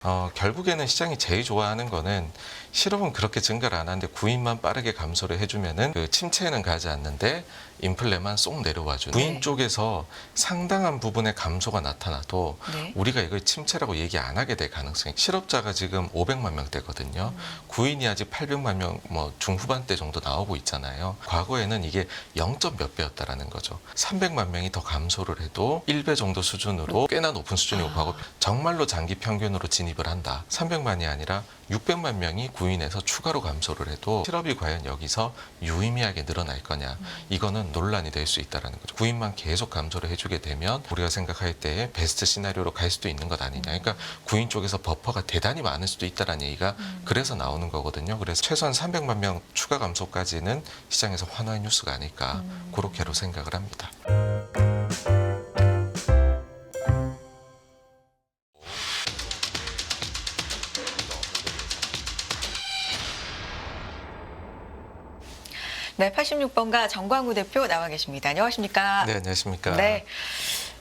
결국에는 시장이 제일 좋아하는 거는 실업은 그렇게 증가를 안 하는데 구인만 빠르게 감소를 해주면은 그 침체는 가지 않는데 인플레만 쏙 내려와주는 구인 네. 쪽에서 상당한 부분의 감소가 나타나도 네. 우리가 이걸 침체라고 얘기 안 하게 될 가능성이 실업자가 지금 500만 명대거든요. 구인이 아직 800만 명 뭐 중후반대 정도 나오고 있잖아요. 과거에는 이게 0점 몇 배였다라는 거죠. 300만 명이 더 감소를 해도 1배 정도 수준으로 꽤나 높은 수준이고 과거 정말로 장기 평균으로 진입을 한다. 300만이 아니라 600만 명이 구인에서 추가로 감소를 해도 실업이 과연 여기서 유의미하게 늘어날 거냐. 이거는 논란이 될 수 있다는 거죠. 구인만 계속 감소를 해주게 되면 우리가 생각할 때 베스트 시나리오로 갈 수도 있는 것 아니냐. 그러니까 구인 쪽에서 버퍼가 대단히 많을 수도 있다는 얘기가 그래서 나오는 거거든요. 그래서 최소한 300만 명 추가 감소까지는 시장에서 환호의 뉴스가 아닐까. 그렇게로 생각을 합니다. 네, 86번가 정광우 대표 나와 계십니다. 안녕하십니까? 네, 안녕하십니까. 네.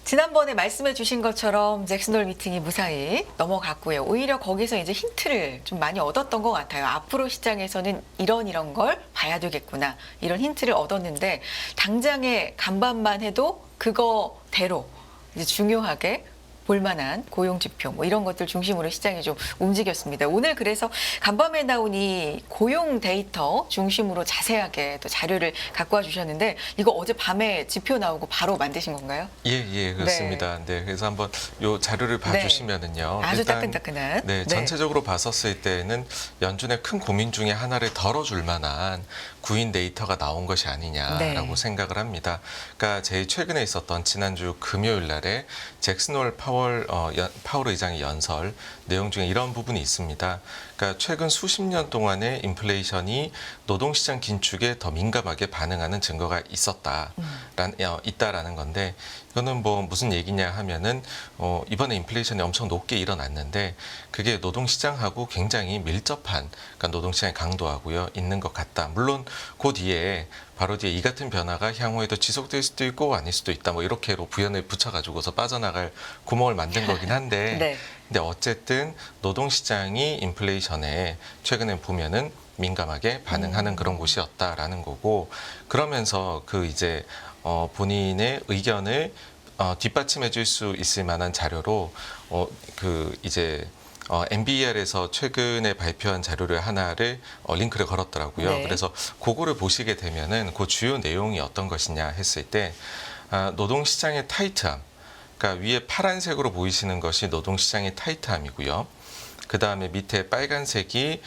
지난번에 말씀해 주신 것처럼 잭슨홀 미팅이 무사히 넘어갔고요. 오히려 거기서 이제 힌트를 좀 많이 얻었던 것 같아요. 앞으로 시장에서는 이런 걸 봐야 되겠구나. 이런 힌트를 얻었는데 당장의 간밤만 해도 그거대로 이제 중요하게 볼만한 고용지표 뭐 이런 것들 중심으로 시장이 좀 움직였습니다. 오늘 그래서 간밤에 나온 이 고용 데이터 중심으로 자세하게 또 자료를 갖고 와 주셨는데 이거 어제 밤에 지표 나오고 바로 만드신 건가요? 예, 그렇습니다. 네, 그래서 한번 요 자료를 봐주시면은요. 아주 일단 따끈따끈한. 네, 전체적으로 봤었을 때는 연준의 큰 고민 중에 하나를 덜어줄 만한 구인 데이터가 나온 것이 아니냐라고 네. 생각을 합니다. 그러니까 제일 최근에 있었던 지난주 금요일 날에 잭슨홀 파월 의장의 연설 내용 중에 이런 부분이 있습니다. 그러니까 최근 수십 년 동안의 인플레이션이 노동시장 긴축에 더 민감하게 반응하는 증거가 있다라는 건데 이거는 뭐 무슨 얘기냐 하면은 이번에 인플레이션이 엄청 높게 일어났는데 그게 노동시장하고 굉장히 밀접한 그러니까 노동시장의 강도하고요 있는 것 같다. 물론 그 뒤에 바로 뒤에 이 같은 변화가 향후에도 지속될 수도 있고 아닐 수도 있다. 뭐 이렇게로 부연을 붙여가지고서 빠져나갈 구멍을 만든 거긴 한데 네. 근데 어쨌든 노동시장이 인플레이션에 최근에 보면은 민감하게 반응하는 그런 곳이었다라는 거고 그러면서 그 이제 본인의 의견을 뒷받침해 줄 수 있을 만한 자료로 그 이제 MBER에서 최근에 발표한 자료를 하나를 링크를 걸었더라고요. 네. 그래서 그거를 보시게 되면은 그 주요 내용이 어떤 것이냐 했을 때 노동시장의 타이트함, 그러니까 위에 파란색으로 보이시는 것이 노동시장의 타이트함이고요. 그 다음에 밑에 빨간색이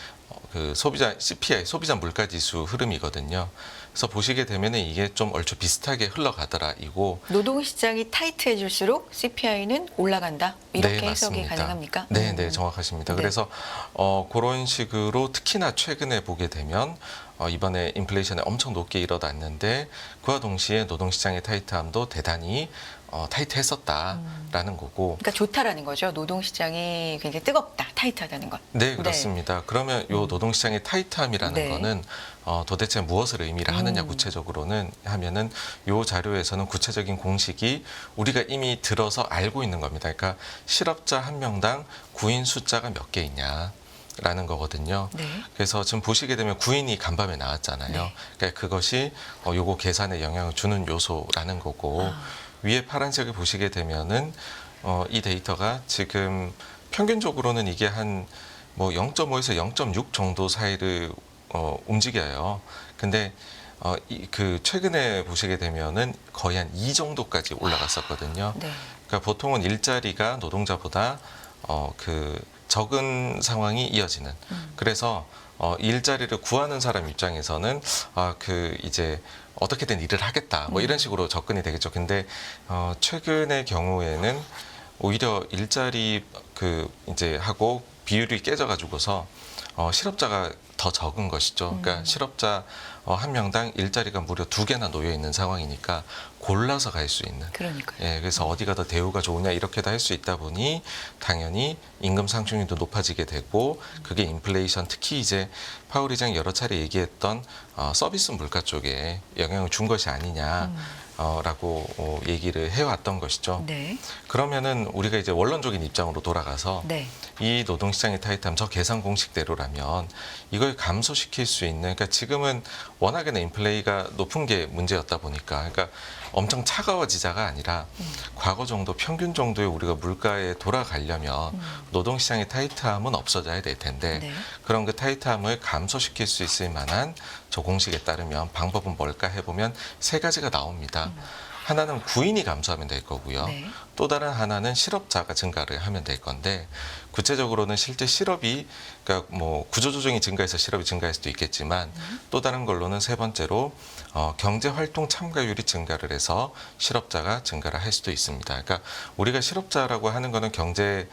그 소비자 CPI, 소비자 물가지수 흐름이거든요. 그래서 보시게 되면은 이게 좀 얼추 비슷하게 흘러가더라 이고. 노동시장이 타이트해질수록 CPI는 올라간다. 이렇게 네, 해석이 맞습니다. 가능합니까? 네, 정확하십니다. 네. 그래서 그런 식으로 특히나 최근에 보게 되면 이번에 인플레이션이 엄청 높게 일어났는데 그와 동시에 노동시장의 타이트함도 대단히 타이트했었다라는 거고. 그러니까 좋다라는 거죠. 노동시장이 굉장히 뜨겁다, 타이트하다는 것. 네, 그렇습니다. 그러면 요 노동시장의 타이트함이라는 네. 거는 도대체 무엇을 의미를 하느냐 구체적으로는 하면은 요 자료에서는 구체적인 공식이 우리가 이미 들어서 알고 있는 겁니다. 그러니까 실업자 한 명당 구인 숫자가 몇 개 있냐. 라는 거거든요. 네. 그래서 지금 보시게 되면 구인이 간밤에 나왔잖아요. 네. 그러니까 그것이 요거 계산에 영향을 주는 요소라는 거고 위에 파란색을 보시게 되면은 이 데이터가 지금 평균적으로는 이게 한 뭐 0.5에서 0.6 정도 사이를 움직여요. 근데 그 최근에 보시게 되면은 거의 한 2 정도까지 올라갔었거든요. 네. 그러니까 보통은 일자리가 노동자보다 그 적은 상황이 이어지는. 그래서 일자리를 구하는 사람 입장에서는 그 이제 어떻게든 일을 하겠다 뭐 이런 식으로 접근이 되겠죠. 근데 최근의 경우에는 오히려 일자리 그 이제 하고 비율이 깨져가지고서 실업자가 더 적은 것이죠. 그러니까 실업자 한 명당 일자리가 무려 2개나 놓여 있는 상황이니까 골라서 갈 수 있는. 그러니까요. 예, 그래서 어디가 더 대우가 좋으냐 이렇게 다 할 수 있다 보니 당연히 임금 상승률도 높아지게 되고 그게 인플레이션 특히 이제 파월 의장이 여러 차례 얘기했던 서비스 물가 쪽에 영향을 준 것이 아니냐. 라고 얘기를 해왔던 것이죠. 네. 그러면은 우리가 이제 원론적인 입장으로 돌아가서 네. 이 노동시장의 타이트함 저 계산 공식대로라면 이걸 감소시킬 수 있는 그러니까 지금은 워낙에나 인플레이가 높은 게 문제였다 보니까 그러니까 엄청 차가워지자가 아니라 과거 정도 평균 정도의 우리가 물가에 돌아가려면 노동시장의 타이트함은 없어져야 될 텐데 네. 그런 그 타이트함을 감소시킬 수 있을 만한 저 공식에 따르면 방법은 뭘까 해보면 세 가지가 나옵니다. 하나는 구인이 감소하면 될 거고요. 네. 또 다른 하나는 실업자가 증가를 하면 될 건데 구체적으로는 실제 실업이 그러니까 뭐 구조조정이 증가해서 실업이 증가할 수도 있겠지만 또 다른 걸로는 세 번째로 경제활동 참가율이 증가를 해서 실업자가 증가를 할 수도 있습니다. 그러니까 우리가 실업자라고 하는 거는 경제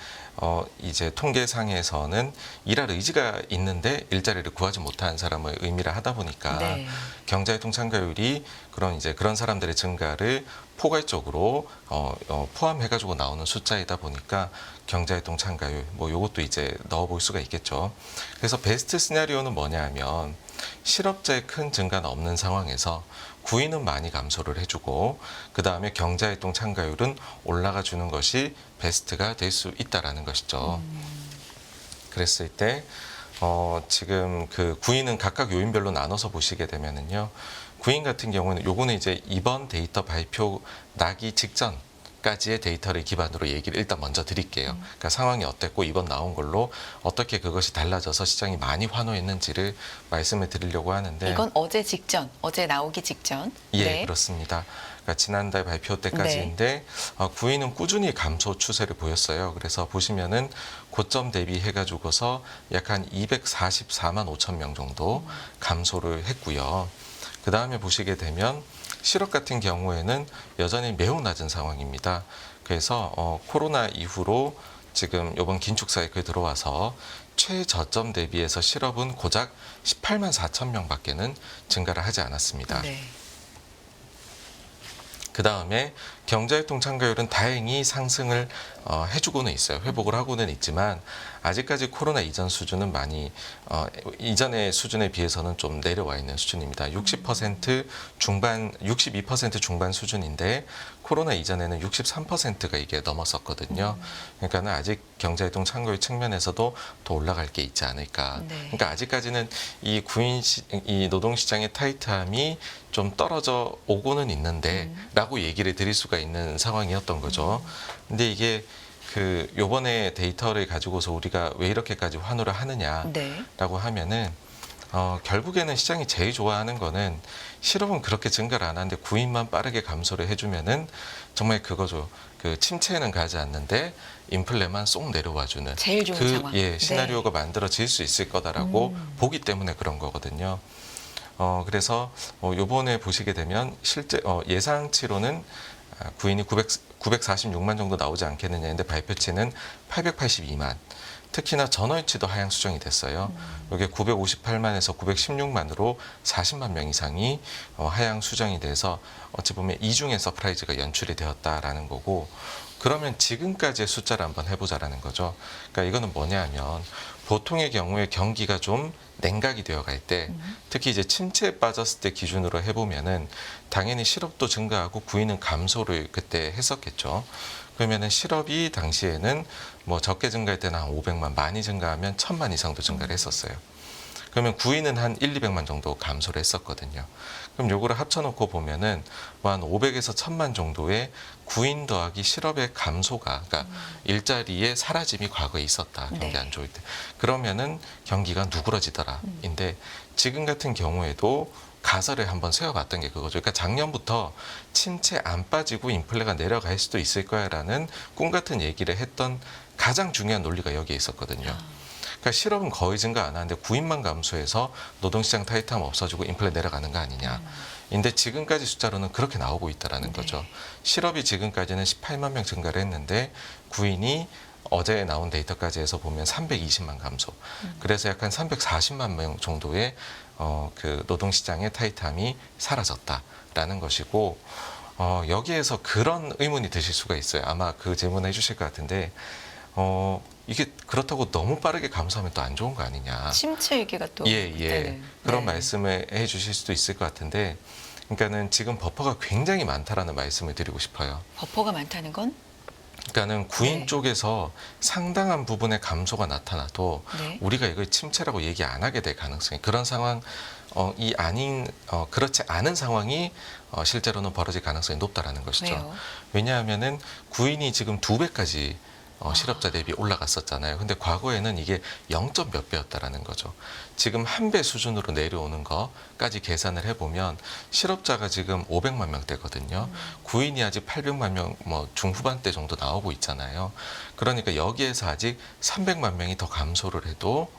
이제 통계상에서는 일할 의지가 있는데 일자리를 구하지 못한 사람을 의미를 하다 보니까 네. 경제활동 참가율이 그런 사람들의 증가를 포괄적으로 포함해가지고 나오는 숫자이다 보니까 경제활동 참가율 뭐 이것도 이제 넣어볼 수가 있겠죠. 그래서 베스트 시나리오는 뭐냐하면 실업자의 큰 증가는 없는 상황에서 구인은 많이 감소를 해주고 그 다음에 경제활동 참가율은 올라가 주는 것이 베스트가 될 수 있다라는 것이죠. 그랬을 때 지금 그 구인은 각각 요인별로 나눠서 보시게 되면은요. 구인 같은 경우는 요거는 이제 이번 데이터 발표 나기 직전까지의 데이터를 기반으로 얘기를 일단 먼저 드릴게요. 그러니까 상황이 어땠고 이번 나온 걸로 어떻게 그것이 달라져서 시장이 많이 환호했는지를 말씀을 드리려고 하는데 이건 어제 직전, 어제 나오기 직전. 예, 네. 그렇습니다. 그러니까 지난달 발표 때까지인데 구인은 꾸준히 감소 추세를 보였어요. 그래서 보시면은 고점 대비해가지고서 약 한 244만 5천 명 정도 감소를 했고요. 그 다음에 보시게 되면 실업 같은 경우에는 여전히 매우 낮은 상황입니다. 그래서 코로나 이후로 지금 이번 긴축 사이클 들어와서 최저점 대비해서 실업은 고작 18만 4천 명밖에는 증가를 하지 않았습니다. 네. 그 다음에 경제활동 참가율은 다행히 상승을 해주고는 있어요. 회복을 하고는 있지만 아직까지 코로나 이전 수준은 많이 이전의 수준에 비해서는 좀 내려와 있는 수준입니다. 60% 중반, 62% 중반 수준인데 코로나 이전에는 63%가 이게 넘었었거든요. 그러니까는 아직 경제활동 참가율 측면에서도 더 올라갈 게 있지 않을까. 네. 그러니까 아직까지는 이 이 노동시장의 타이트함이 좀 떨어져 오고는 있는데 라고 얘기를 드릴 수가 있는 상황이었던 거죠. 근데 이게 그 요번에 데이터를 가지고서 우리가 왜 이렇게까지 환호를 하느냐라고 네. 하면은 결국에는 시장이 제일 좋아하는 거는 실업은 그렇게 증가를 안 하는데 구인만 빠르게 감소를 해주면은 정말 그거죠. 그 침체는 가지 않는데 인플레만 쏙 내려와주는 제일 좋은 그 상황. 예 네. 시나리오가 만들어질 수 있을 거다라고 보기 때문에 그런 거거든요. 그래서 요번에 보시게 되면 실제 예상치로는 구인이 946만 정도 나오지 않겠느냐 했는데 발표치는 882만. 특히나 전월치도 하향 수정이 됐어요. 이게 958만에서 916만으로 40만 명 이상이 하향 수정이 돼서 어찌 보면 이중의 서프라이즈가 연출이 되었다라는 거고 그러면 지금까지의 숫자를 한번 해보자라는 거죠. 그러니까 이거는 뭐냐 하면 보통의 경우에 경기가 좀 냉각이 되어 갈 때 특히 이제 침체에 빠졌을 때 기준으로 해보면은 당연히 실업도 증가하고 구인은 감소를 그때 했었겠죠. 그러면은 실업이 당시에는 뭐 적게 증가할 때는 한 500만, 많이 증가하면 1000만 이상도 증가를 했었어요. 그러면 구인은 한 1, 200만 정도 감소를 했었거든요. 그럼 요거를 합쳐놓고 보면은 뭐 한 500에서 1000만 정도의 구인 더하기 실업의 감소가, 그러니까 일자리의 사라짐이 과거에 있었다. 경기 네. 안 좋을 때. 그러면은 경기가 누그러지더라. 인데 지금 같은 경우에도 가설을 한번 세워봤던 게 그거죠. 그러니까 작년부터 침체 안 빠지고 인플레가 내려갈 수도 있을 거야라는 꿈 같은 얘기를 했던 가장 중요한 논리가 여기에 있었거든요. 그러니까 실업은 거의 증가 안 하는데 구인만 감소해서 노동시장 타이트함 없어지고 인플레 내려가는 거 아니냐. 근데 지금까지 숫자로는 그렇게 나오고 있다라는 거죠. 실업이 지금까지는 18만 명 증가를 했는데 구인이 어제 나온 데이터까지 해서 보면 320만 감소. 그래서 약간 340만 명 정도의 그 노동시장의 타이트함이 사라졌다라는 것이고 여기에서 그런 의문이 드실 수가 있어요. 아마 그 질문 해주실 것 같은데 이게 그렇다고 너무 빠르게 감소하면 또 안 좋은 거 아니냐. 침체 위기가 또 예. 네네. 그런 네. 말씀을 해주실 수도 있을 것 같은데, 그러니까는 지금 버퍼가 굉장히 많다라는 말씀을 드리고 싶어요. 버퍼가 많다는 건 그러니까는 구인 네. 쪽에서 상당한 부분의 감소가 나타나도 네. 우리가 이걸 침체라고 얘기 안 하게 될 가능성이, 그런 상황 이 아닌 그렇지 않은 상황이 실제로는 벌어질 가능성이 높다라는 것이죠. 왜요? 왜냐하면은 구인이 지금 2배까지 실업자 대비 올라갔었잖아요. 근데 과거에는 이게 0. 몇 배였다라는 거죠. 지금 1배 수준으로 내려오는 거까지 계산을 해보면 실업자가 지금 500만 명대거든요. 구인이 아직 800만 명, 뭐 중후반대 정도 나오고 있잖아요. 그러니까 여기에서 아직 300만 명이 더 감소를 해도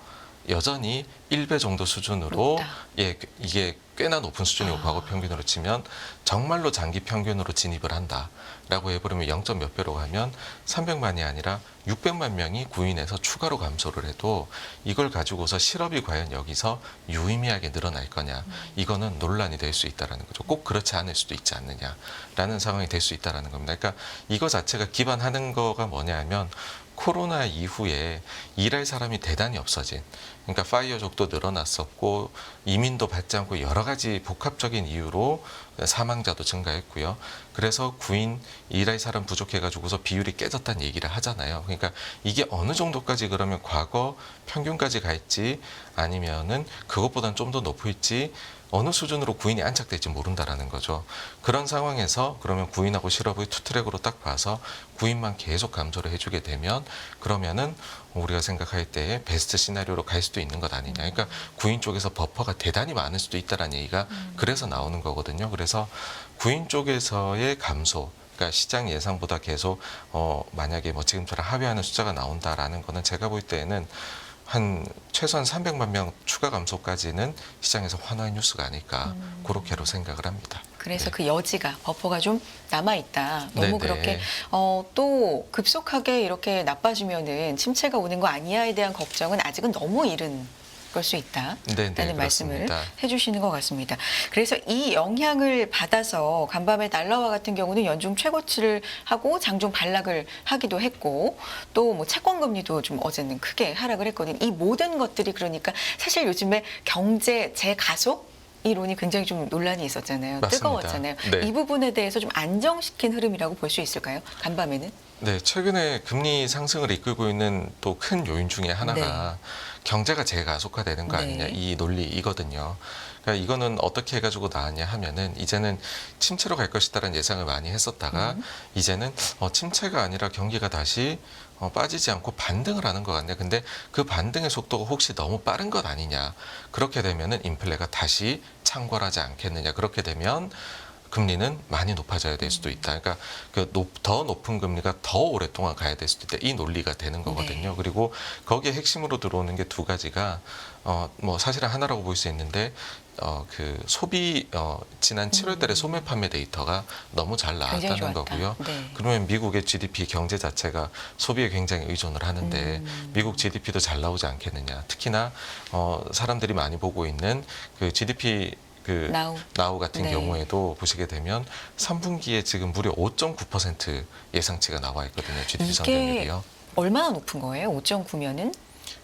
여전히 1배 정도 수준으로 높다. 예, 이게 꽤나 높은 수준이고 아. 과거 평균으로 치면 정말로 장기 평균으로 진입을 한다라고 해버리면 0. 몇 배로 가면 300만이 아니라 600만 명이 구인에서 추가로 감소를 해도 이걸 가지고서 실업이 과연 여기서 유의미하게 늘어날 거냐, 이거는 논란이 될 수 있다라는 거죠. 꼭 그렇지 않을 수도 있지 않느냐라는 상황이 될 수 있다라는 겁니다. 그러니까 이거 자체가 기반하는 거가 뭐냐 하면 코로나 이후에 일할 사람이 대단히 없어진, 그러니까 파이어족도 늘어났었고 이민도 받지 않고 여러 가지 복합적인 이유로 사망자도 증가했고요. 그래서 구인 일할 사람 부족해가지고서 비율이 깨졌다는 얘기를 하잖아요. 그러니까 이게 어느 정도까지 그러면 과거 평균까지 갈지 아니면은 그것보다는 좀 더 높을지 어느 수준으로 구인이 안착될지 모른다라는 거죠. 그런 상황에서 그러면 구인하고 실업의 투트랙으로 딱 봐서 구인만 계속 감소를 해주게 되면 그러면은 우리가 생각할 때 베스트 시나리오로 갈 수도 있는 것 아니냐. 그러니까 구인 쪽에서 버퍼가 대단히 많을 수도 있다라는 얘기가 그래서 나오는 거거든요. 그래서 구인 쪽에서의 감소, 그러니까 시장 예상보다 계속 만약에 뭐 지금처럼 하회하는 숫자가 나온다라는 거는 제가 볼 때에는 한 최소한 300만 명 추가 감소까지는 시장에서 환호의 뉴스가 아닐까 그렇게로 생각을 합니다. 그래서 네. 그 여지가 버퍼가 좀 남아 있다. 너무 네네. 그렇게 또 급속하게 이렇게 나빠지면은 침체가 오는 거 아니야에 대한 걱정은 아직은 너무 이른 걸 수 있다. 네네, 라는 말씀을 그렇습니다. 해주시는 것 같습니다. 그래서 이 영향을 받아서 간밤에 달러화 같은 경우는 연중 최고치를 하고 장중 반락을 하기도 했고 또 뭐 채권 금리도 좀 어제는 크게 하락을 했거든요. 이 모든 것들이 그러니까 사실 요즘에 경제 재가속 이론이 굉장히 좀 논란이 있었잖아요. 맞습니다. 뜨거웠잖아요. 네. 이 부분에 대해서 좀 안정시킨 흐름이라고 볼 수 있을까요? 간밤에는? 네, 최근에 금리 상승을 이끌고 있는 또 큰 요인 중에 하나가 경제가 재가속화되는 거 아니냐, 네. 이 논리이거든요. 그러니까 이거는 어떻게 해가지고 나왔냐 하면은 이제는 침체로 갈 것이다라는 예상을 많이 했었다가 이제는 침체가 아니라 경기가 다시 빠지지 않고 반등을 하는 것 같네. 근데 그 반등의 속도가 혹시 너무 빠른 것 아니냐. 그렇게 되면은 인플레가 다시 창궐하지 않겠느냐. 그렇게 되면 금리는 많이 높아져야 될 수도 있다. 그러니까 더 높은 금리가 더 오랫동안 가야 될 수도 있다. 이 논리가 되는 거거든요. 네. 그리고 거기에 핵심으로 들어오는 게 두 가지가 뭐 사실은 하나라고 볼 수 있는데 그 소비 지난 7월달에 소매 판매 데이터가 너무 잘 굉장히 나왔다는 좋았다. 거고요. 네. 그러면 미국의 GDP 경제 자체가 소비에 굉장히 의존을 하는데 미국 GDP도 잘 나오지 않겠느냐. 특히나 사람들이 많이 보고 있는 그 GDP 나우 같은 네. 경우에도 보시게 되면 3분기에 지금 무려 5.9% 예상치가 나와 있거든요. GDP 이게 성장률이요. 얼마나 높은 거예요? 5.9면은?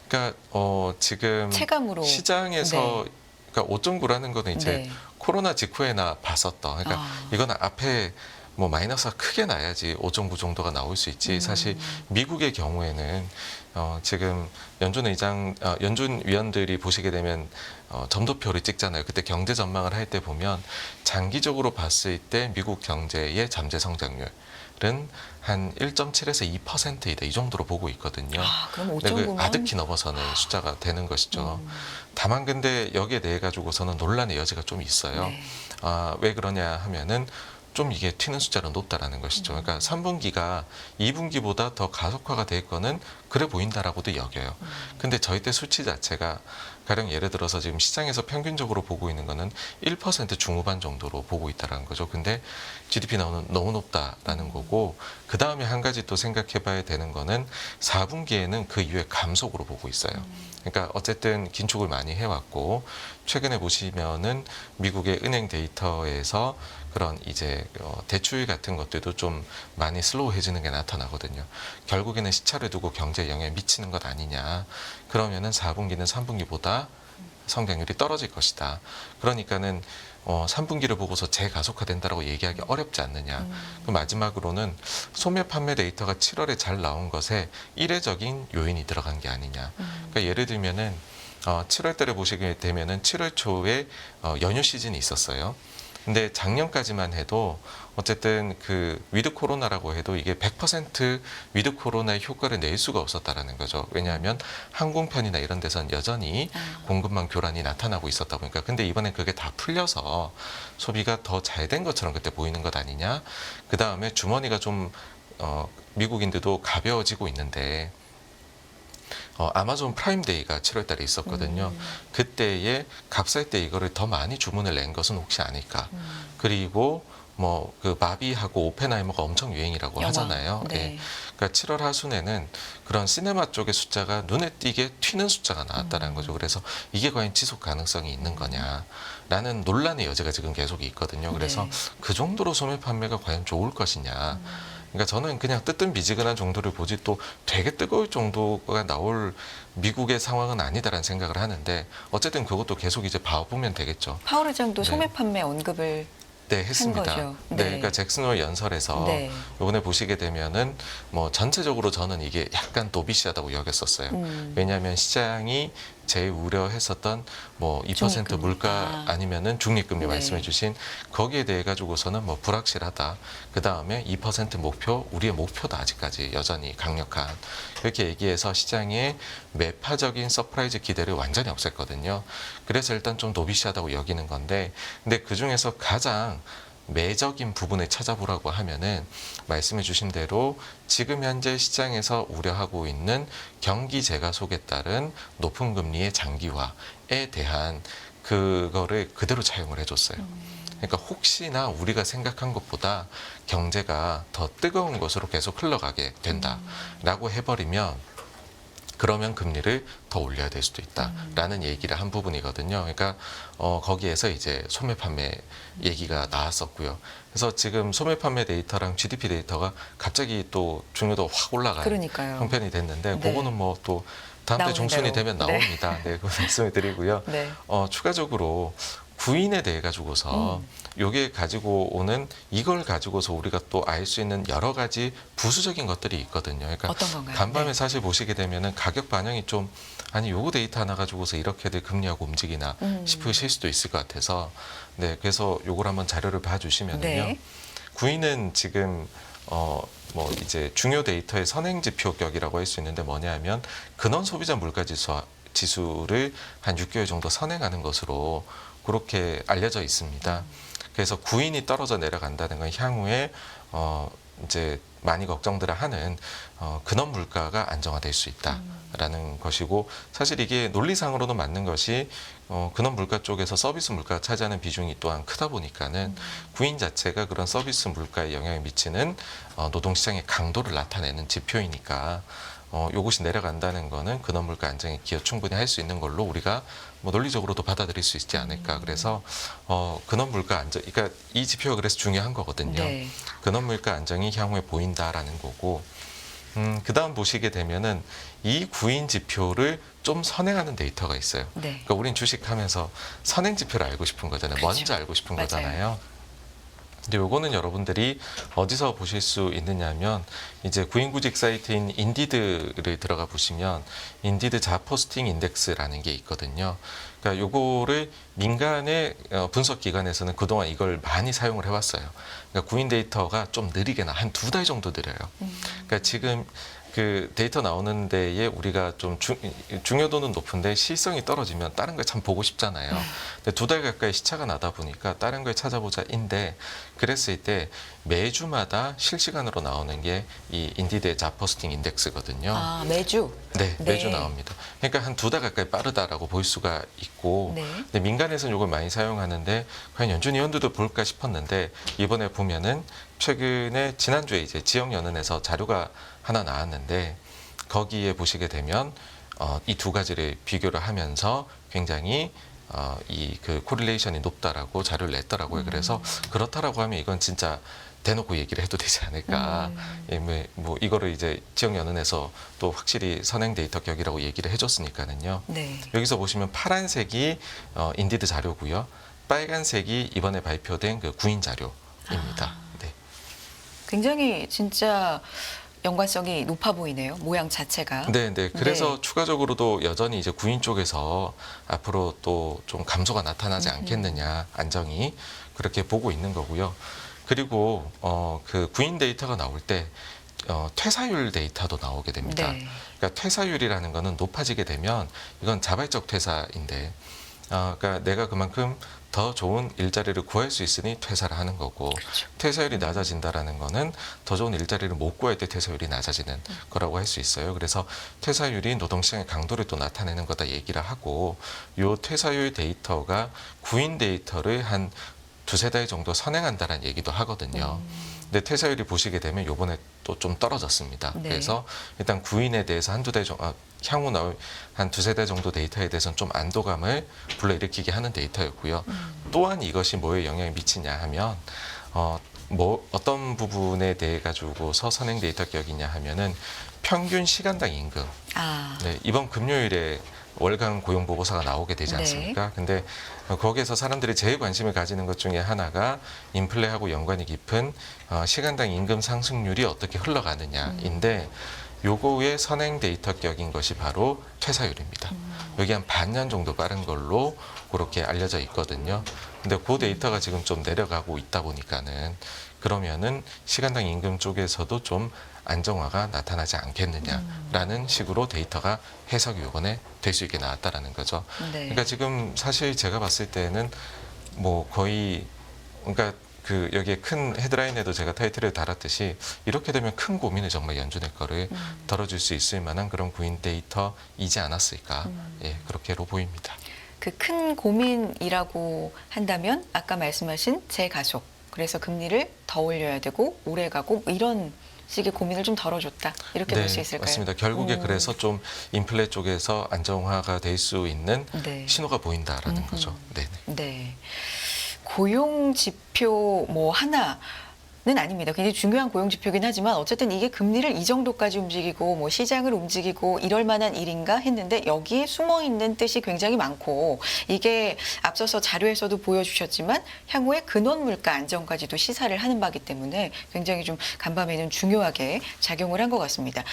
그러니까 지금 체감으로. 시장에서 그러니까 5.9라는 거는 이제 네. 코로나 직후에나 봤었던. 그러니까 이거는 앞에 뭐 마이너스가 크게 나야지 5.9 정도가 나올 수 있지. 사실 미국의 경우에는 지금 연준 위원들이 보시게 되면 점도표를 찍잖아요. 그때 경제 전망을 할 때 보면 장기적으로 봤을 때 미국 경제의 잠재 성장률은 한 1.7에서 2%이다. 이 정도로 보고 있거든요. 그럼 근데 5.9면 아득히 넘어서는 숫자가 되는 것이죠. 다만 근데 여기에 대해 가지고서는 논란의 여지가 좀 있어요. 네. 왜 그러냐 하면은 좀 이게 튀는 숫자로 높다라는 것이죠. 그러니까 3분기가 2분기보다 더 가속화가 될 거는 그래 보인다라고도 여겨요. 근데 저희 때 수치 자체가 가령 예를 들어서 지금 시장에서 평균적으로 보고 있는 거는 1% 중후반 정도로 보고 있다는 거죠. 근데 GDP 나오는 너무 높다라는 거고, 그 다음에 한 가지 또 생각해 봐야 되는 거는 4분기에는 그 이후에 감속으로 보고 있어요. 그러니까 어쨌든 긴축을 많이 해왔고, 최근에 보시면은 미국의 은행 데이터에서 그런 이제 대출 같은 것들도 좀 많이 슬로우해지는 게 나타나거든요. 결국에는 시차를 두고 경제에 영향을 미치는 것 아니냐. 그러면은 4분기는 3분기보다 성장률이 떨어질 것이다. 그러니까는 3분기를 보고서 재가속화된다라고 얘기하기 어렵지 않느냐. 그 마지막으로는 소매 판매 데이터가 7월에 잘 나온 것에 이례적인 요인이 들어간 게 아니냐. 그러니까 예를 들면은 7월 달에 보시게 되면은 7월 초에 연휴 시즌이 있었어요. 근데 작년까지만 해도 어쨌든 그 위드 코로나라고 해도 이게 100% 위드 코로나의 효과를 낼 수가 없었다라는 거죠. 왜냐하면 항공편이나 이런 데선 여전히 공급망 교란이 나타나고 있었다 보니까. 근데 이번엔 그게 다 풀려서 소비가 더 잘 된 것처럼 그때 보이는 것 아니냐. 그 다음에 주머니가 좀 미국인들도 가벼워지고 있는데, 아마존 프라임데이가 7월 달에 있었거든요. 그때에 값살 때 이거를 더 많이 주문을 낸 것은 혹시 아닐까. 그리고 뭐 그 바비하고 오펜하이머가 엄청 유행이라고 영화. 하잖아요. 네. 예. 그러니까 7월 하순에는 그런 시네마 쪽의 숫자가 눈에 띄게 튀는 숫자가 나왔다는 거죠. 그래서 이게 과연 지속 가능성이 있는 거냐라는 논란의 여지가 지금 계속 있거든요. 그래서 네. 그 정도로 소매 판매가 과연 좋을 것이냐. 그러니까 저는 그냥 뜨뜻미지근한 정도를 보지 또 되게 뜨거울 정도가 나올 미국의 상황은 아니다라는 생각을 하는데, 어쨌든 그것도 계속 이제 봐보면 되겠죠. 파월 의장도 네. 소매 판매 언급을 네, 했습니다. 거죠. 네. 네. 그러니까 잭슨홀 연설에서 네. 이번에 보시게 되면은 뭐 전체적으로 저는 이게 약간 도비시하다고 여겼었어요. 왜냐하면 시장이 제일 우려했었던 뭐 2% 중립금리. 물가 아니면은 중립금리 네. 말씀해주신 거기에 대해 가지고서는 뭐 불확실하다. 그 다음에 2% 목표, 우리의 목표다 아직까지 여전히 강력한, 이렇게 얘기해서 시장의 매파적인 서프라이즈 기대를 완전히 없앴거든요. 그래서 일단 좀 도비시하다고 여기는 건데, 근데 그 중에서 가장 매적인 부분을 찾아보라고 하면은 말씀해 주신 대로 지금 현재 시장에서 우려하고 있는 경기 재가속에 따른 높은 금리의 장기화에 대한 그거를 그대로 차용을 해줬어요. 그러니까 혹시나 우리가 생각한 것보다 경제가 더 뜨거운 것으로 계속 흘러가게 된다라고 해버리면, 그러면 금리를 더 올려야 될 수도 있다라는 얘기를 한 부분이거든요. 그러니까 거기에서 이제 소매 판매 얘기가 나왔었고요. 그래서 지금 소매 판매 데이터랑 GDP 데이터가 갑자기 또 중요도가 확 올라가는 그러니까요. 형편이 됐는데, 네. 그거는 뭐 또 다음 달 나오는 중순이 대로. 되면 나옵니다. 네, 그 말씀을 드리고요. 네. 추가적으로 구인에 대해 가지고서 요게 가지고 오는, 이걸 가지고서 우리가 또 알 수 있는 여러 가지 부수적인 것들이 있거든요. 그러니까 어떤 건가요? 간밤에 네. 사실 보시게 되면은 가격 반영이 좀, 아니 요거 데이터 하나 가지고서 이렇게들 금리하고 움직이나 싶으실 수도 있을 것 같아서, 네, 그래서 요걸 한번 자료를 봐주시면은요. 네. 구인은 지금 뭐 이제 중요 데이터의 선행 지표격이라고 할 수 있는데, 뭐냐하면 근원 소비자 물가 지수를 한 6개월 정도 선행하는 것으로 그렇게 알려져 있습니다. 그래서 구인이 떨어져 내려간다는 건 향후에 이제 많이 걱정들을 하는 근원 물가가 안정화될 수 있다라는 것이고, 사실 이게 논리상으로는 맞는 것이 근원 물가 쪽에서 서비스 물가가 차지하는 비중이 또한 크다 보니까는 구인 자체가 그런 서비스 물가에 영향을 미치는 노동시장의 강도를 나타내는 지표이니까, 요것이 내려간다는 거는 근원 물가 안정에 기여 충분히 할 수 있는 걸로 우리가 뭐 논리적으로도 받아들일 수 있지 않을까. 그래서 근원 물가 안정, 그러니까 이 지표가 그래서 중요한 거거든요. 네. 근원 물가 안정이 향후에 보인다라는 거고, 그 다음 보시게 되면은 이 구인 지표를 좀 선행하는 데이터가 있어요. 네. 그러니까 우린 주식하면서 선행 지표를 알고 싶은 거잖아요. 그렇죠. 먼저 알고 싶은 맞아요. 거잖아요. 근데 요거는 여러분들이 어디서 보실 수 있느냐면, 이제 구인구직 사이트인 인디드를 들어가 보시면 인디드 자포스팅 인덱스라는 게 있거든요. 그러니까 요거를 민간의 분석 기관에서는 그동안 이걸 많이 사용을 해왔어요. 그러니까 구인 데이터가 좀 느리게나 한 2달 정도 느려요. 그러니까 지금 그 데이터 나오는 데에 우리가 좀 중요도는 높은데 시성이 떨어지면 다른 걸 참 보고 싶잖아요. 근데 2달 가까이 시차가 나다 보니까 다른 걸 찾아보자인데 그랬을 때 매주마다 실시간으로 나오는 게 이 인디드의 잡 포스팅 인덱스거든요. 아, 매주? 네, 매주 네. 나옵니다. 그러니까 한 2달 가까이 빠르다라고 볼 수가 있고, 네. 근데 민간에서는 이걸 많이 사용하는데 과연 연준 위원들도 볼까 싶었는데 이번에 보면은 최근에 지난주에 이제 지역 연은에서 자료가 하나 나왔는데 거기에 보시게 되면 이 2가지를 비교를 하면서 굉장히 이 그 코릴레이션이 높다라고 자료를 냈더라고요. 그래서 그렇다라고 하면 이건 진짜 대놓고 얘기를 해도 되지 않을까. 예, 뭐 이거를 이제 지역 연은에서 또 확실히 선행 데이터 격이라고 얘기를 해줬으니까는요. 네. 여기서 보시면 파란색이 인디드 자료고요. 빨간색이 이번에 발표된 그 구인 자료입니다. 네. 굉장히 진짜 연관성이 높아 보이네요. 모양 자체가. 네, 네. 그래서 네. 추가적으로도 여전히 이제 구인 쪽에서 앞으로 또 좀 감소가 나타나지 않겠느냐, 안정이 그렇게 보고 있는 거고요. 그리고 그 구인 데이터가 나올 때 퇴사율 데이터도 나오게 됩니다. 네. 그러니까 퇴사율이라는 거는 높아지게 되면 이건 자발적 퇴사인데, 그러니까 내가 그만큼 더 좋은 일자리를 구할 수 있으니 퇴사를 하는 거고, 그렇죠. 퇴사율이 낮아진다라는 거는 더 좋은 일자리를 못 구할 때 퇴사율이 낮아지는 거라고 할 수 있어요. 그래서 퇴사율이 노동시장의 강도를 또 나타내는 거다 얘기를 하고, 요 퇴사율 데이터가 구인 데이터를 한 2-3달 정도 선행한다는 얘기도 하거든요. 근데 퇴사율이 보시게 되면 요번에 또 좀 떨어졌습니다. 네. 그래서 일단 구인에 대해서 한두 달 정도, 향후 나올 한 2-3달 정도 데이터에 대해서는 좀 안도감을 불러일으키게 하는 데이터였고요. 또한 이것이 뭐에 영향을 미치냐 하면 뭐 어떤 부분에 대해 가지고서 선행 데이터 격이냐 하면은 평균 시간당 임금. 아, 네, 이번 금요일에 월간 고용 보고서가 나오게 되지 네. 않습니까? 근데 거기에서 사람들이 제일 관심을 가지는 것 중에 하나가 인플레하고 연관이 깊은 시간당 임금 상승률이 어떻게 흘러가느냐인데 요거의 선행 데이터격인 것이 바로 퇴사율입니다. 여기 한 반년 정도 빠른 걸로 그렇게 알려져 있거든요. 근데 그 데이터가 지금 좀 내려가고 있다 보니까는 그러면은 시간당 임금 쪽에서도 좀 안정화가 나타나지 않겠느냐라는 식으로 데이터가 해석이 요번에 될 수 있게 나왔다라는 거죠. 네. 그러니까 지금 사실 제가 봤을 때는 뭐 거의 그러니까 그 여기에 큰 헤드라인에도 제가 타이틀을 달았듯이 이렇게 되면 큰 고민을 정말 연준의 거를 덜어줄 수 있을 만한 그런 구인 데이터이지 않았을까. 예, 그렇게로 보입니다. 그 큰 고민이라고 한다면 아까 말씀하신 재가속. 그래서 금리를 더 올려야 되고 오래 가고 뭐 이런 식의 고민을 좀 덜어줬다. 이렇게 볼 수 있을까요? 맞습니다. 결국에 그래서 좀 인플레 쪽에서 안정화가 될 수 있는 네. 신호가 보인다라는 거죠. 네. 네. 고용 지표 뭐 하나는 아닙니다. 굉장히 중요한 고용 지표긴 하지만 어쨌든 이게 금리를 이 정도까지 움직이고 뭐 시장을 움직이고 이럴 만한 일인가 했는데 여기에 숨어 있는 뜻이 굉장히 많고 이게 앞서서 자료에서도 보여주셨지만 향후에 근원 물가 안정까지도 시사를 하는 바기 때문에 굉장히 좀 간밤에는 중요하게 작용을 한 것 같습니다.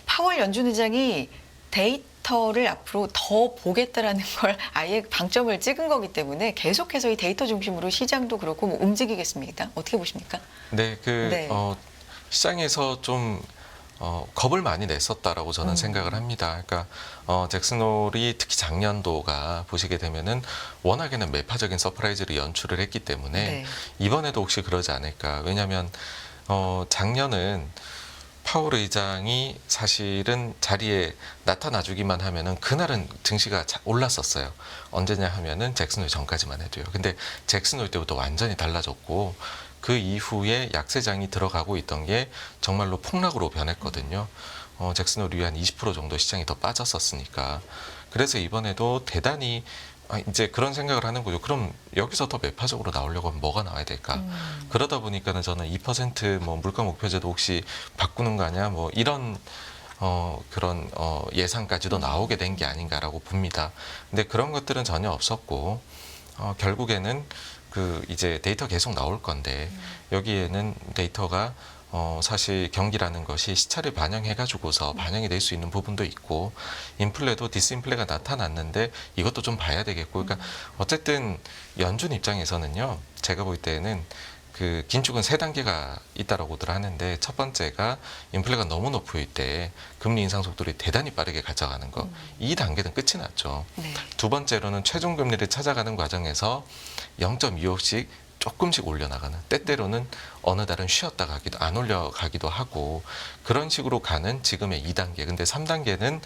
파월 연준 의장이 데이터를 앞으로 더 보겠다라는 걸 아예 방점을 찍은 거기 때문에 계속해서 이 데이터 중심으로 시장도 그렇고 뭐 움직이겠습니다. 어떻게 보십니까? 네, 네. 시장에서 좀 겁을 많이 냈었다라고 저는 생각을 합니다. 그러니까 잭슨 홀이 특히 작년도가 보시게 되면은 워낙에는 매파적인 서프라이즈를 연출을 했기 때문에 네. 이번에도 혹시 그러지 않을까. 왜냐하면 작년은 파월 의장이 사실은 자리에 나타나주기만 하면은 그날은 증시가 올랐었어요. 언제냐 하면은 잭슨 홀 전까지만 해도요. 근데 잭슨 홀 때부터 완전히 달라졌고 그 이후에 약세장이 들어가고 있던 게 정말로 폭락으로 변했거든요. 잭슨 홀 이후 한 20% 정도 시장이 더 빠졌었으니까. 그래서 이번에도 대단히 이제 그런 생각을 하는 거죠. 그럼 여기서 더 매파적으로 나오려고 하면 뭐가 나와야 될까? 그러다 보니까는 저는 2%뭐 물가 목표제도 혹시 바꾸는 거 아니야? 뭐 이런 그런 예상까지도 나오게 된 게 아닌가라고 봅니다. 근데 그런 것들은 전혀 없었고 결국에는 그 이제 데이터 계속 나올 건데 여기에는 데이터가 사실 경기라는 것이 시차를 반영해가지고서 반영이 될 수 있는 부분도 있고 인플레도 디스인플레가 나타났는데 이것도 좀 봐야 되겠고 그러니까 어쨌든 연준 입장에서는요 제가 볼 때는 그 긴축은 세 단계가 있다라고들 하는데 첫 번째가 인플레가 너무 높을 때 금리 인상 속도를 대단히 빠르게 가져가는 거. 이 단계는 끝이 났죠. 네. 두 번째로는 최종 금리를 찾아가는 과정에서 0.25씩 조금씩 올려나가는, 때때로는 어느 달은 쉬었다 가기도, 안 올려가기도 하고 그런 식으로 가는 지금의 2단계. 근데 3단계는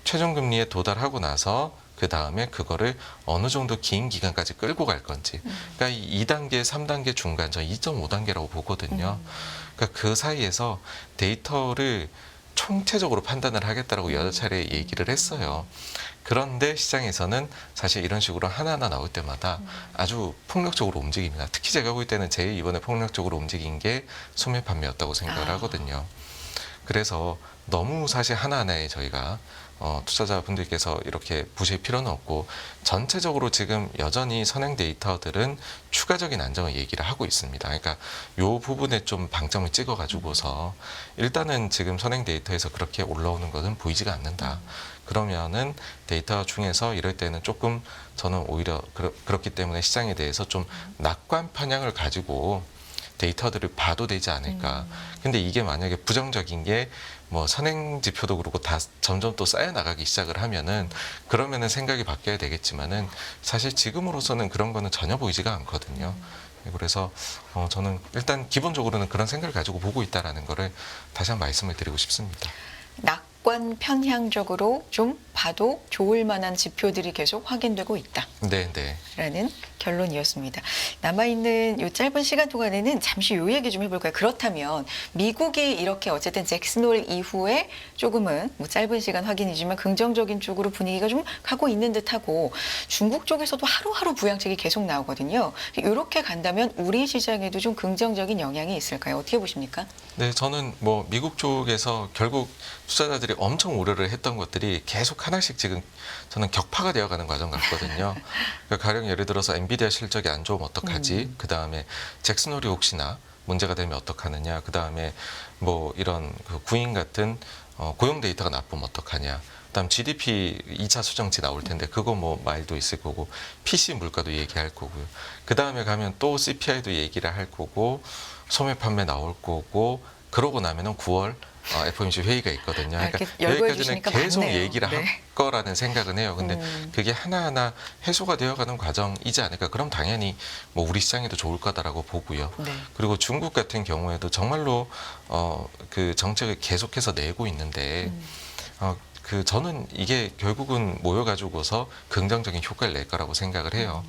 최종 금리에 도달하고 나서 그 다음에 그거를 어느 정도 긴 기간까지 끌고 갈 건지. 그러니까 이 2단계, 3단계 중간, 저 2.5단계라고 보거든요. 그러니까 그 사이에서 데이터를 총체적으로 판단을 하겠다라고 여러 차례 얘기를 했어요. 그런데 시장에서는 사실 이런 식으로 하나하나 나올 때마다 아주 폭력적으로 움직입니다. 특히 제가 볼 때는 제일 이번에 폭력적으로 움직인 게 소매 판매였다고 생각을 하거든요. 그래서 너무 사실 하나하나에 저희가 투자자분들께서 이렇게 보실 필요는 없고, 전체적으로 지금 여전히 선행 데이터들은 추가적인 안정을 얘기를 하고 있습니다. 그러니까 요 부분에 좀 방점을 찍어가지고서 일단은 지금 선행 데이터에서 그렇게 올라오는 것은 보이지가 않는다. 그러면은 데이터 중에서 이럴 때는 조금 저는 오히려 그렇기 때문에 시장에 대해서 좀 낙관 편향을 가지고 데이터들을 봐도 되지 않을까. 근데 이게 만약에 부정적인 게 뭐 선행 지표도 그렇고 다 점점 또 쌓여 나가기 시작을 하면은, 그러면은 생각이 바뀌어야 되겠지만은 사실 지금으로서는 그런 거는 전혀 보이지가 않거든요. 그래서 저는 일단 기본적으로는 그런 생각을 가지고 보고 있다라는 거를 다시 한번 말씀을 드리고 싶습니다. 낙관 편향적으로 좀 봐도 좋을 만한 지표들이 계속 확인되고 있다. 네, 네. 라는 결론이었습니다. 남아있는 이 짧은 시간 동안에는 잠시 요 얘기 좀 해볼까요? 그렇다면 미국이 이렇게 어쨌든 잭슨홀 이후에 조금은 뭐 짧은 시간 확인이지만 긍정적인 쪽으로 분위기가 좀 가고 있는 듯하고, 중국 쪽에서도 하루하루 부양책이 계속 나오거든요. 이렇게 간다면 우리 시장에도 좀 긍정적인 영향이 있을까요? 어떻게 보십니까? 네, 저는 뭐 미국 쪽에서 결국 투자자들이 엄청 우려를 했던 것들이 계속 하나씩 지금 저는 격파가 되어가는 과정 같거든요. 그러니까 가령 예를 들어서 엔비디아 실적이 안 좋으면 어떡하지? 그 다음에 잭슨홀이 혹시나 문제가 되면 어떡하느냐? 그 다음에 뭐 이런 그 구인 같은 고용 데이터가 나쁘면 어떡하냐? 그다음 GDP 2차 수정치 나올 텐데 그거 뭐 말도 있을 거고, PC 물가도 얘기할 거고요. 그 다음에 가면 또 CPI도 얘기를 할 거고, 소매 판매 나올 거고, 그러고 나면은 9월 FOMC 회의가 있거든요. 그러니까 여기까지는 계속 많네요. 얘기를 네. 할 거라는 생각은 해요. 근데 그게 하나하나 해소가 되어가는 과정이지 않을까. 그럼 당연히 뭐 우리 시장에도 좋을 거다라고 보고요. 네. 그리고 중국 같은 경우에도 정말로 그 정책을 계속해서 내고 있는데 그 저는 이게 결국은 모여가지고서 긍정적인 효과를 낼 거라고 생각을 해요.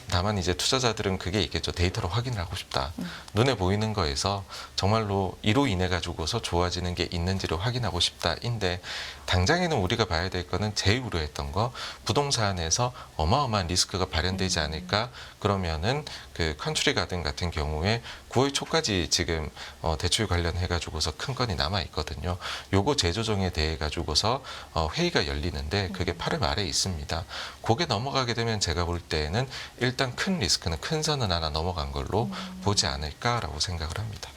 다만 이제 투자자들은 그게 있겠죠. 데이터로 확인을 하고 싶다. 눈에 보이는 거에서 정말로 이로 인해 가지고서 좋아지는 게 있는지를 확인하고 싶다인데, 당장에는 우리가 봐야 될 거는 제일 우려했던 거, 부동산에서 어마어마한 리스크가 발현되지 않을까. 그러면은 그 컨트리 가든 같은 경우에 9월 초까지 지금 대출 관련해 가지고서 큰 건이 남아 있거든요. 요거 재조정에 대해 가지고서 회의가 열리는데 그게 8월 말에 있습니다. 그게 넘어가게 되면 제가 볼 때는 일단 큰 리스크는, 큰 선은 하나 넘어간 걸로 보지 않을까라고 생각을 합니다.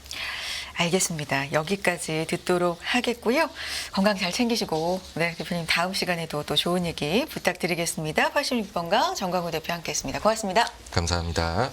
알겠습니다. 여기까지 듣도록 하겠고요. 건강 잘 챙기시고, 네, 대표님 다음 시간에도 또 좋은 얘기 부탁드리겠습니다. 86번가 정광호 대표 함께했습니다. 고맙습니다. 감사합니다.